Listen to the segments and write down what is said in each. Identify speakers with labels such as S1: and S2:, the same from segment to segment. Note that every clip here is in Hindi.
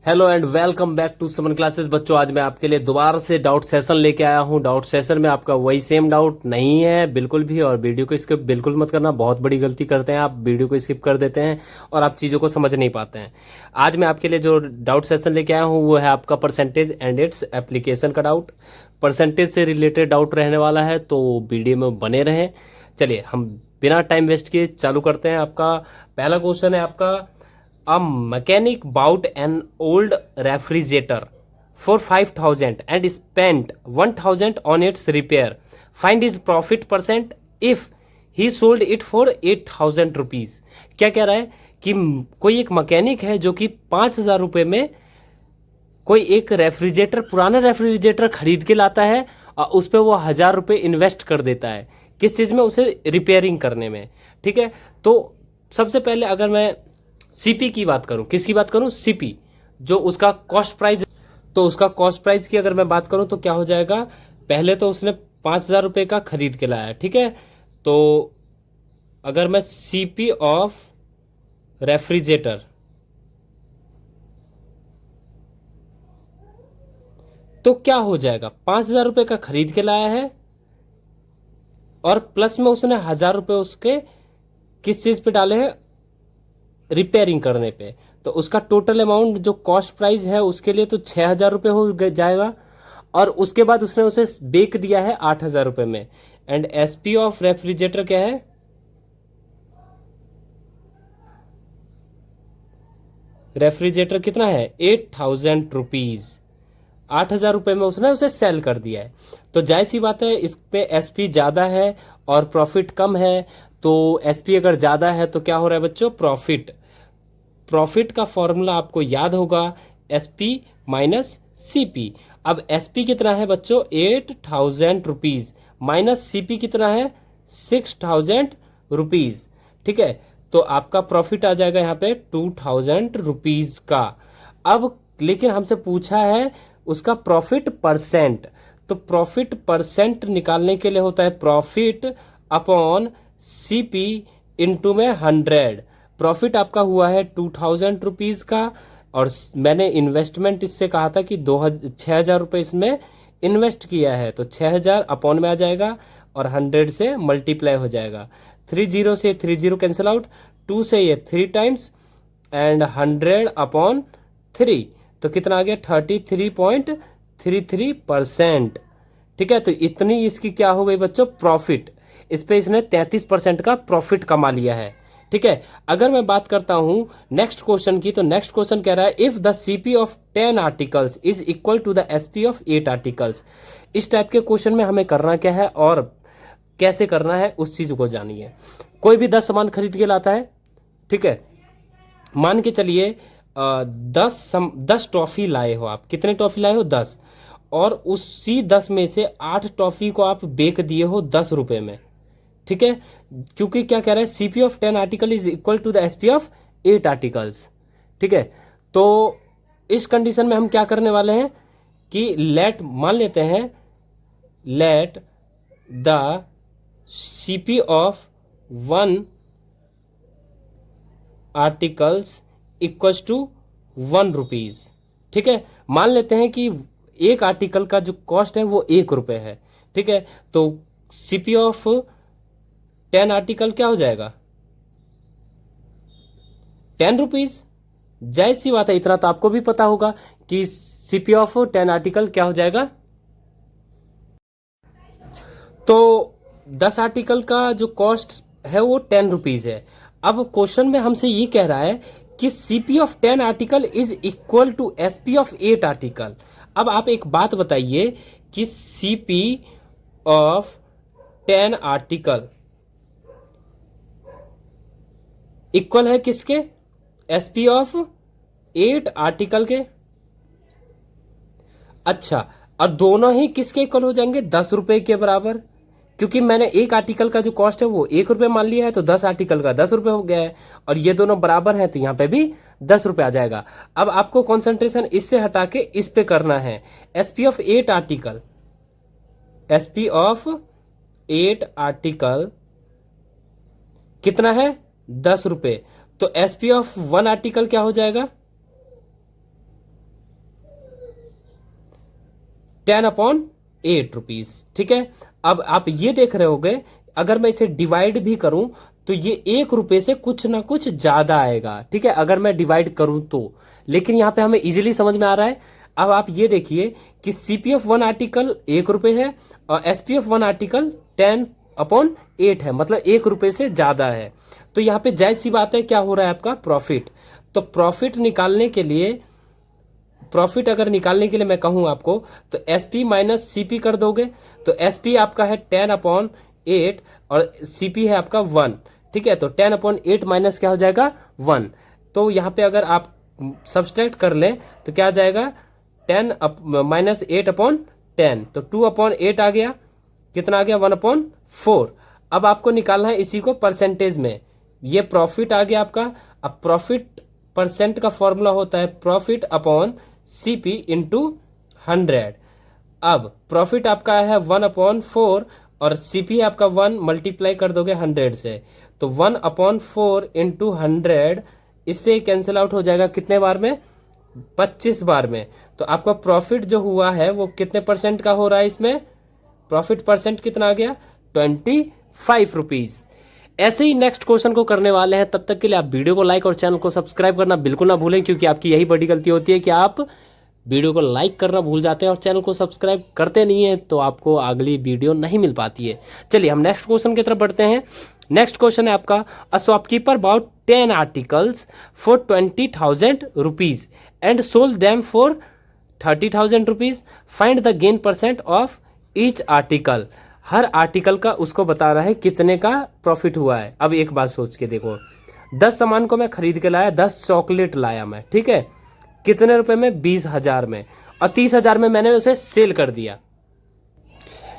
S1: Hello and welcome back to Saman classes. बच्चों, आज मैं आपके लिए दोबारा से डाउट सेशन लेके आया हूँ। डाउट सेशन में आपका वही सेम डाउट नहीं है बिल्कुल भी, और वीडियो को स्किप बिल्कुल मत करना। बहुत बड़ी गलती करते हैं आप, वीडियो को स्किप कर देते हैं और आप चीज़ों को समझ नहीं पाते हैं। आज मैं आपके लिए जो डाउट सेशन लेके आया हूँ वो है आपका परसेंटेज एंड इट्स एप्लीकेशन का डाउट। परसेंटेज से रिलेटेड डाउट रहने वाला है, तो वीडियो में बने रहें। चलिए हम बिना टाइम वेस्ट किए चालू करते हैं। आपका पहला क्वेश्चन है आपका, A mechanic bought an old refrigerator for 5,000 and spent 1,000 on its repair. Find his profit percent if he sold it for 8,000 rupees. क्या कह रहा है कि कोई एक मैकेनिक है जो कि 5,000 रुपये में कोई एक रेफ्रिजरेटर, पुराना रेफ्रिजरेटर खरीद के लाता है और उस पर वो 1,000 रुपये इन्वेस्ट कर देता है। किस चीज़ में? उसे रिपेयरिंग करने में। ठीक है, तो सबसे पहले अगर मैं सीपी की बात करूं, किसकी बात करूं? सीपी, जो उसका कॉस्ट प्राइस। तो उसका कॉस्ट प्राइस की अगर मैं बात करूं तो क्या हो जाएगा? पहले तो उसने 5,000 रुपये का खरीद के लाया, ठीक है। तो अगर मैं सीपी ऑफ रेफ्रिजरेटर, तो क्या हो जाएगा? 5,000 रुपये का खरीद के लाया है और प्लस में उसने 1,000 रुपये उसके किस चीज पे डाले हैं? रिपेयरिंग करने पे। तो उसका टोटल अमाउंट जो कॉस्ट प्राइस है उसके लिए तो 6,000 रुपये हो जाएगा, और उसके बाद उसने उसे बेक दिया है 8,000 रुपये में। एंड एसपी ऑफ रेफ्रिजरेटर क्या है? रेफ्रिजरेटर कितना है? 8,000 रुपीज। 8,000 रुपये में उसने उसे सेल कर दिया है। तो जाहिर सी बात है इस पे एसपी ज़्यादा है और प्रॉफिट कम है। तो एसपी अगर ज़्यादा है तो क्या हो रहा है बच्चों? प्रॉफिट। प्रॉफिट का फॉर्मूला आपको याद होगा, एसपी माइनस सीपी। अब एसपी कितना है बच्चों? 8,000 रुपीज माइनस सीपी कितना है? 6,000 रुपीज। ठीक है, तो आपका प्रॉफिट आ जाएगा यहाँ पे 2,000 रुपीज का। अब लेकिन हमसे पूछा है उसका प्रॉफिट परसेंट। तो प्रॉफिट परसेंट निकालने के लिए होता है प्रॉफिट अपॉन सीपी इंटू में 100। प्रॉफिट आपका हुआ है 2,000 रुपीज का, और मैंने इन्वेस्टमेंट इससे कहा था कि 6,000 रुपये इसमें इन्वेस्ट किया है, तो 6,000 अपॉन में आ जाएगा और 100 से मल्टीप्लाई हो जाएगा। 30 से 30 कैंसिल आउट, 2 से ये 3 टाइम्स एंड 100 अपॉन 3, तो कितना आ गया? 33.33%। ठीक है, तो इतनी इसकी क्या हो गई बच्चों? प्रॉफिट। इस पे इसने 33% का प्रॉफिट कमा लिया है। ठीक है, अगर मैं बात करता हूं नेक्स्ट क्वेश्चन की, तो नेक्स्ट क्वेश्चन कह रहा है if the CP of 10 articles is equal to the SP of 8 articles. इस टाइप के क्वेश्चन में हमें करना क्या है और कैसे करना है उस चीज को जानिए। कोई भी 10 सामान खरीद के लाता है, ठीक है। मान के चलिए 10 टॉफी लाए हो आप। कितने टॉफी लाए हो? 10। और उसी 10 में से 8 टॉफी को आप बेच दिए हो 10 रुपए में। ठीक है, क्योंकि क्या कह रहा है? CP of 10 article is equal to the SP of 8 articles. ठीक है, तो इस कंडीशन में हम क्या करने वाले हैं कि लेट, मान लेते हैं let the CP of 1 articles equals to 1 rupees. ठीक है, मान लेते हैं कि एक आर्टिकल का जो कॉस्ट है वो 1 रुपये है। ठीक है, तो सीपी ऑफ 10 आर्टिकल क्या हो जाएगा? 10 रुपीज। जाहिर सी बात है, इतना तो आपको भी पता होगा कि सीपी ऑफ 10 आर्टिकल क्या हो जाएगा। तो 10 आर्टिकल का जो कॉस्ट है वो 10 रुपीज है। अब क्वेश्चन में हमसे ये कह रहा है कि CP of 10 article is equal to SP of 8 article. अब आप एक बात बताइए कि सीपी ऑफ 10 आर्टिकल इक्वल है किसके? एसपी ऑफ 8 आर्टिकल के। अच्छा, और दोनों ही किसके इक्वल हो जाएंगे? 10 रुपए के बराबर, क्योंकि मैंने एक आर्टिकल का जो कॉस्ट है वो 1 रुपये मान लिया है, तो 10 आर्टिकल का 10 रुपये हो गया है, और ये दोनों बराबर हैं तो यहाँ पे भी 10 रुपये आ जाएगा। अब आपको कॉन्सेंट्रेशन इससे हटा के इस पे करना है। SP of 8 article, SP of 8 article कितना है? 10 रुपये। तो एसपी ऑफ 1 आर्टिकल क्या हो जाएगा? 10/8 रुपीज। ठीक है, अब आप ये देख रहे होगे अगर मैं इसे डिवाइड भी करूं तो ये 1 रुपए से कुछ ना कुछ ज्यादा आएगा। ठीक है, अगर मैं डिवाइड करूं तो, लेकिन यहाँ पे हमें इजीली समझ में आ रहा है। अब आप ये देखिए कि सीपीएफ 1 आर्टिकल 1 रुपए है और एसपीएफ 1 आर्टिकल 10/8 है, मतलब 1 रुपए से ज्यादा है। तो यहाँ पे जायज सी बात है, क्या हो रहा है आपका प्रॉफिट। तो प्रॉफिट निकालने के लिए, प्रॉफिट अगर निकालने के लिए मैं कहूं आपको तो एसपी माइनस सीपी कर दोगे तो एसपी आपका है 10/8 और सीपी है आपका 1। ठीक है, तो 10/8 माइनस क्या हो जाएगा 1। तो यहाँ पे अगर आप सब्सट्रैक्ट कर लें तो क्या आ जाएगा 10 माइनस 8/10, तो 2/8 आ गया, कितना आ गया 1/4। अब आपको निकालना है इसी को परसेंटेज में, ये प्रॉफिट आ गया आपका। अब प्रॉफिट परसेंट का फॉर्मूला होता है प्रॉफिट अपॉन सीपी इंटू 100। अब प्रॉफिट आपका है 1/4 और सीपी आपका 1, मल्टीप्लाई कर दोगे 100 से, तो 1/4 इंटू 100, इससे कैंसिल आउट हो जाएगा कितने बार में 25 बार में। तो आपका प्रॉफिट जो हुआ है वो कितने परसेंट का हो रहा है, इसमें प्रॉफिट परसेंट कितना आ गया 25 रुपीज। ऐसे ही नेक्स्ट क्वेश्चन को करने वाले हैं, तब तक के लिए आप वीडियो को लाइक और चैनल को सब्सक्राइब करना बिल्कुल ना भूलें, क्योंकि आपकी यही बड़ी गलती होती है कि आप वीडियो को लाइक करना भूल जाते हैं और चैनल को सब्सक्राइब करते नहीं है, तो आपको अगली वीडियो नहीं मिल पाती है। चलिए हम नेक्स्ट क्वेश्चन की तरफ बढ़ते हैं। नेक्स्ट क्वेश्चन है आपका, a shopkeeper bought 10 articles for 20,000 rupees and sold them for 30,000 rupees, find the gain percent of each article. हर आर्टिकल का उसको बता रहा है कितने का प्रॉफिट हुआ है। अब एक बात सोच के देखो, 10 सामान को मैं खरीद के लाया, 10 चॉकलेट लाया मैं, ठीक है, कितने रुपए में 20,000 में, और 30,000 में मैंने उसे सेल कर दिया।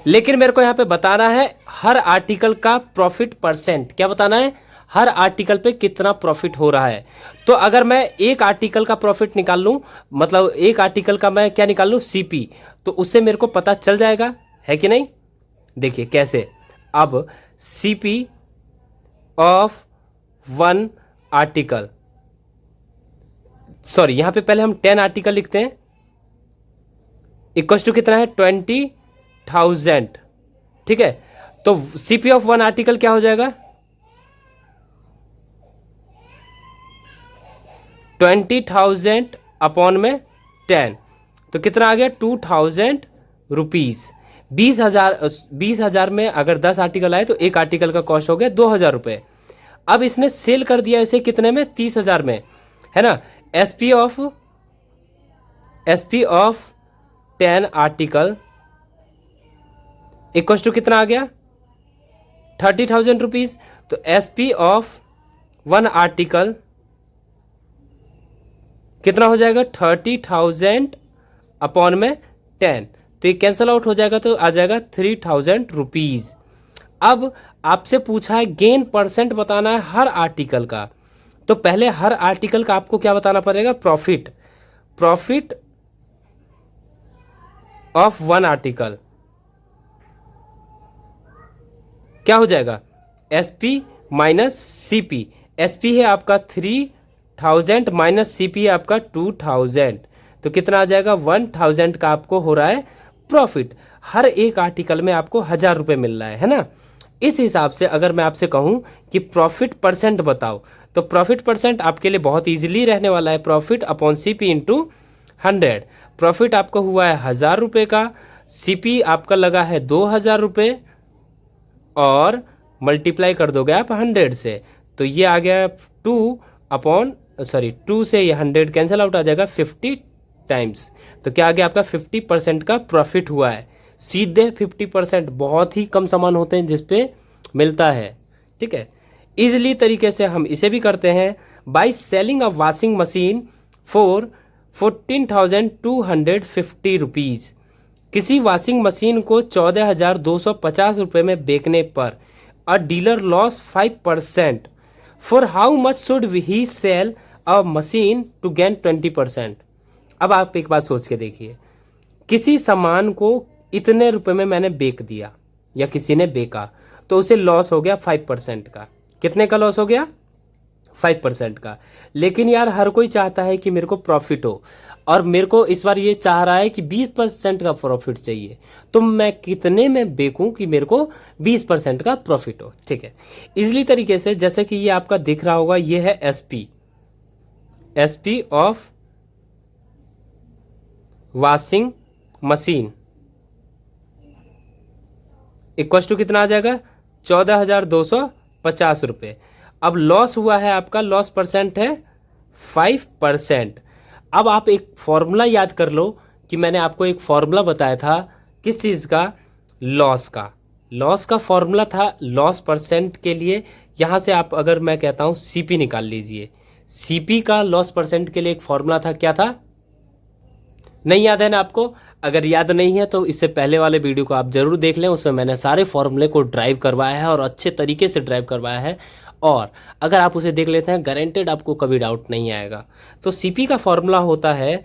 S1: लेकिन मेरे को यहाँ पे बताना है हर आर्टिकल का प्रॉफिट परसेंट, क्या बताना है, हर आर्टिकल पे कितना प्रॉफिट हो रहा है। तो अगर मैं एक आर्टिकल का प्रॉफिट निकाल लूं, मतलब एक आर्टिकल का मैं क्या निकाल लूं सीपी, तो उससे मेरे को पता चल जाएगा, है कि नहीं। देखिए कैसे, अब सीपी ऑफ 1 आर्टिकल, सॉरी यहां पे पहले हम 10 आर्टिकल लिखते हैं, इक्वल टू कितना है 20,000। ठीक है, तो सीपी ऑफ 1 आर्टिकल क्या हो जाएगा 20,000 अपॉन में 10, तो कितना आ गया 2,000 रुपीज। 20,000 में अगर 10 आर्टिकल आए तो एक आर्टिकल का कॉस्ट हो गया 2,000 रुपए। अब इसने सेल कर दिया इसे कितने में 30,000 में, है ना। SP of 10 article equal to कितना आ गया 30,000 रुपीज। तो एसपी ऑफ 1 आर्टिकल कितना हो जाएगा 30,000 अपॉन में 10, तो ये कैंसल आउट हो जाएगा, तो आ जाएगा 3,000 रुपीज। अब आपसे पूछा है गेन परसेंट बताना है हर आर्टिकल का, तो पहले हर आर्टिकल का आपको क्या बताना पड़ेगा प्रॉफिट ऑफ 1 आर्टिकल क्या हो जाएगा एसपी माइनस सीपी। एसपी है आपका 3,000 माइनस सीपी है आपका 2,000, तो कितना आ जाएगा 1,000 का आपको हो रहा है प्रॉफिट। हर एक आर्टिकल में आपको 1,000 रुपए मिल रहा है ना। इस हिसाब से अगर मैं आपसे कहूं कि प्रॉफिट परसेंट बताओ, तो प्रॉफिट परसेंट आपके लिए बहुत इजीली रहने वाला है profit upon CP into 100। Profit आपको हुआ है 1,000 रुपए का, सीपी आपका लगा है 2,000 रुपए और मल्टीप्लाई कर दोगे आप 100 से, तो ये आ गया 2 से ये 100 कैंसिल आउट आ जाएगा 50 टाइम्स, तो क्या आ गया आपका 50% का प्रॉफिट हुआ है। सीधे 50%, बहुत ही कम सामान होते हैं जिसपे मिलता है। ठीक है, इजिली तरीके से हम इसे भी करते हैं। By selling a washing machine for 14,250 rupees, किसी वॉशिंग मशीन को 14,250 रुपये में बेचने पर a dealer loss 5%, for how much should he sell a machine to gain 20%। अब आप एक बात सोच के देखिए, किसी सामान को इतने रुपए में मैंने बेच दिया या किसी ने बेचा, तो उसे लॉस हो गया 5% का। कितने का लॉस हो गया 5% का। लेकिन यार हर कोई चाहता है कि मेरे को प्रॉफिट हो, और मेरे को इस बार ये चाह रहा है कि 20% का प्रॉफिट चाहिए। तो मैं कितने में बेचूं कि मेरे को 20% का प्रॉफिट हो। ठीक है, इजली तरीके से जैसे कि ये आपका दिख रहा होगा, ये है SP of washing machine equal to कितना आ जाएगा, 14,250 रुपये। अब लॉस हुआ है आपका, लॉस परसेंट है 5%। अब आप एक फॉर्मूला याद कर लो कि मैंने आपको एक फॉर्मूला बताया था किस चीज़ का, लॉस का। लॉस का फॉर्मूला था लॉस परसेंट के लिए। यहाँ से आप अगर मैं कहता हूँ सीपी निकाल लीजिए, सीपी का लॉस परसेंट के लिए एक फॉर्मूला था, क्या था, नहीं याद है ना आपको? अगर याद नहीं है तो इससे पहले वाले वीडियो को आप जरूर देख लें, उसमें मैंने सारे फॉर्मूले को ड्राइव करवाया है और अच्छे तरीके से ड्राइव करवाया है। और अगर आप उसे देख लेते हैं गारंटेड आपको कभी डाउट नहीं आएगा। तो सीपी का फॉर्मूला होता है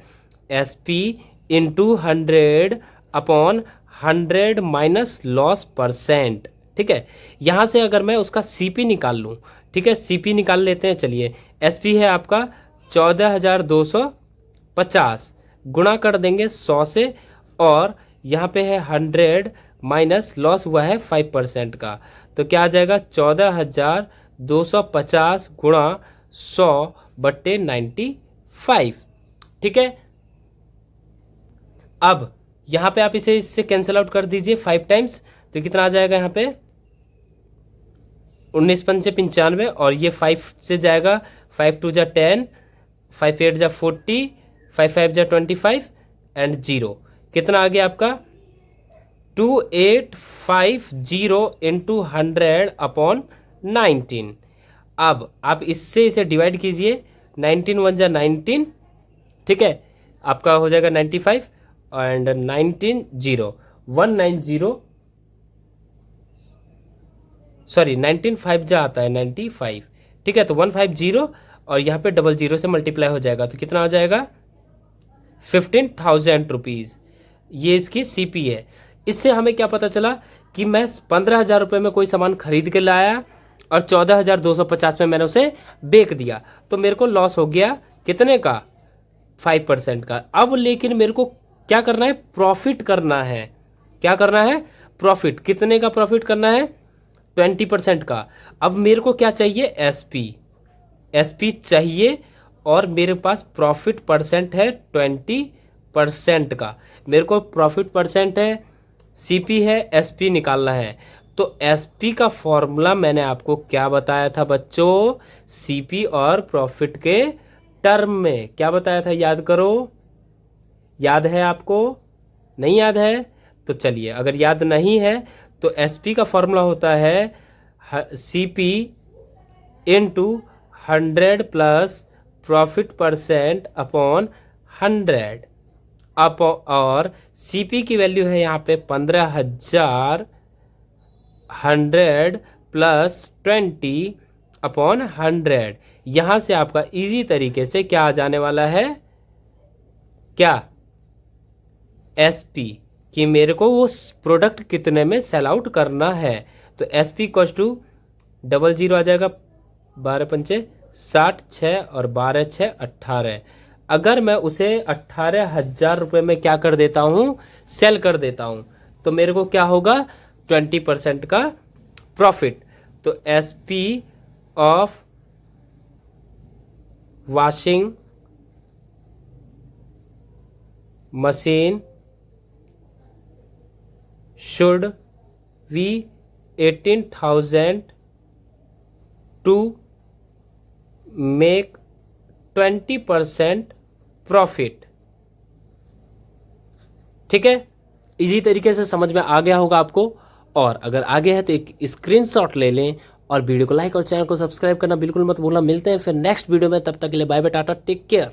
S1: SP into 100 upon 100 minus loss percent. ठीक है, यहाँ से अगर मैं उसका सीपी निकाल लूँ, ठीक है, सीपी निकाल लेते हैं। चलिए, एसपी है आपका 14,250, गुणा कर देंगे 100 से, और यहाँ पे है 100 माइनस लॉस हुआ है 5% का, तो क्या आ जाएगा 14,250 गुणा 100/95। ठीक है, अब यहाँ पे आप इसे इससे कैंसिल आउट कर दीजिए 5 टाइम्स, तो कितना आ जाएगा यहाँ पे 19 पंचे 95, और ये 5 से जाएगा, 5 2 जा 10, 5 8 जा 40, 5 5 जा 25 एंड 0, कितना आ गया आपका 2850 इंटू 100 अपॉन 19। अब आप इससे इसे डिवाइड कीजिए, 19 1 जा 19, ठीक है, आपका हो जाएगा 95 एंड 19 0 190, सॉरी 19 5 जा आता है 95, ठीक है, तो 150 और यहाँ पे 00 से मल्टीप्लाई हो जाएगा, तो कितना आ जाएगा 15,000 रुपीज़। ये इसकी सीपी है। इससे हमें क्या पता चला कि मैं 15,000 रुपये में कोई सामान खरीद के लाया और 14,250 में मैंने उसे बेच दिया, तो मेरे को लॉस हो गया कितने का, 5% का। अब लेकिन मेरे को क्या करना है, प्रॉफिट करना है। क्या करना है, प्रॉफिट। कितने का प्रॉफिट करना है, 20% का। अब मेरे को क्या चाहिए, एसपी चाहिए, और मेरे पास प्रॉफिट परसेंट है 20% का। मेरे को प्रॉफिट परसेंट है, सीपी है, एसपी निकालना है। तो एसपी का फॉर्मूला मैंने आपको क्या बताया था बच्चों, सीपी और प्रॉफिट के टर्म में क्या बताया था, याद करो। याद है आपको, नहीं याद है तो चलिए, अगर याद नहीं है तो एसपी का फॉर्मूला होता है CP into 100 plus profit percent upon 100 up, और सीपी की वैल्यू है यहाँ पे 15,000, 100 प्लस 20 अपॉन 100। यहाँ से आपका इजी तरीके से क्या आ जाने वाला है, क्या, एसपी, कि मेरे को वो प्रोडक्ट कितने में सेल आउट करना है। तो एसपी इक्वल्स टू 00 आ जाएगा, 12 पंचे 60, 6 और 12 6 18। अगर मैं उसे 18,000 रुपये में क्या कर देता हूँ, सेल कर देता हूँ, तो मेरे को क्या होगा 20% का प्रॉफिट। तो SP of washing machine should be 18,000 to make 20% profit. ठीक है, इजी तरीके से समझ में आ गया होगा आपको। और अगर आगे है तो एक स्क्रीनशॉट ले लें और वीडियो को लाइक और चैनल को सब्सक्राइब करना बिल्कुल मत भूलना। मिलते हैं फिर नेक्स्ट वीडियो में, तब तक के लिए bye bye, tata, take care.